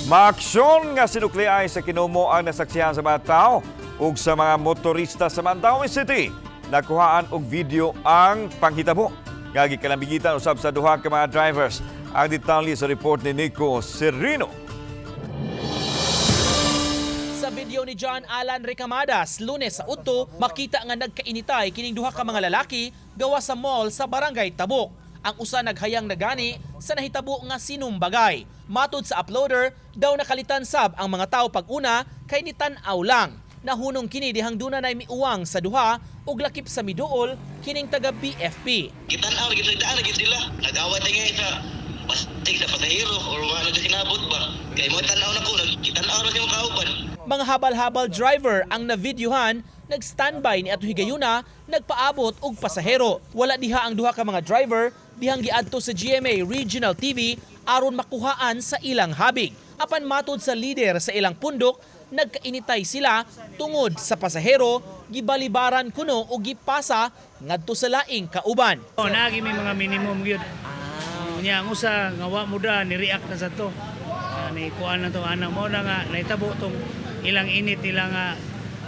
Maaksyon nga sinukliay sa kinumo ang nasaksihan sa mga tao ug sa mga motorista sa Mandaue City. Nakuhaan og video ang panghitabo nga gikalamigitan usab sa duha ka mga drivers. Ang detalye sa report ni Nico Serino. Sa video ni John Alan Recamadas, Lunes sa Udto, makita nga nagkainitay kining duha ka mga lalaki gawa sa mall sa Barangay Tabuk. Ang usa naghayang nagani sa nahitabo nga sinumbagay. Matud sa uploader, daw nakalitan sab ang mga tao pag-una kay nitan-aw lang. Nahunong kini dihang duna nay miuwang sa duha ug lakip sa miduol kining taga BFP. Kitanaw gid daan gid sila. Nagawat ngay sa pastig sa pasahero or wala na kinabot ba. Kay mo tanaw na ko, kitanaw na yung kauban. Mga habal-habal driver ang navideohan, nag-standby ni Ato Higayuna, nagpaabot og pasahero. Wala diha ang duha ka mga driver dihang giadto sa GMA Regional TV aron makuhaan sa ilang habig. Apan matud sa leader sa ilang pundok, nagkainitay sila tungod sa pasahero, gibalibaran kuno o gipasa ngadto sa laing kauban. Nagi may mga minimum gyud. Unya ang usa nga wa muda ni react na sa to. Ni kuan na to anak mo na nga nahitabo tong ilang init ilang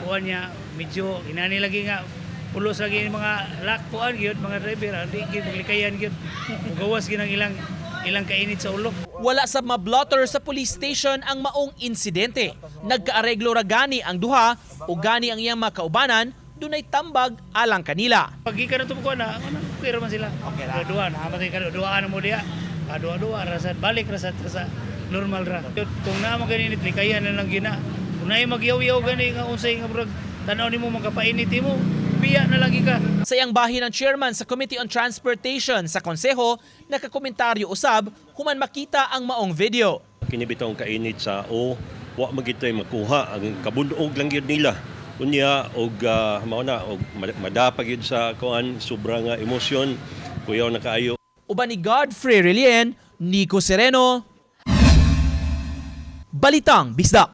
kuan niya medyo inani lagi nga pulos lagi mga lakpuan gyud mga driver di gyud maglikayan gyud. Gawas gyud ang ilang kainit sa ulo. Wala sa mablotter sa police station ang maong insidente. Nagkaareglo ra gani ang duha o gani ang iyang mga kaubanan dunay tambag alang kanila. Pag gikan to ko na okay man sila. Okay ra. Duha na matay ka duha mo diha. Duha rasat balik rasat sa normal ra. Kung na mo ganinit likayan na lang gina. Kung na magyaw-yaw gani nga unsay nga murag tanaw nimo makapainit mo. Biya na lagi ka. Sa iyang bahin ng chairman sa Committee on Transportation sa Konseho, nakakomentaryo usab human makita ang maong video. Kinibitong kainit sa wa magitoy makuha ang kabunog lang gyud nila. Unya og mao na og madapag gyud sa kuan sobrang emosyon kuyaw na kaayo. Uban ni Godfrey Relien, Nico Sereno, Balitang Bisdak.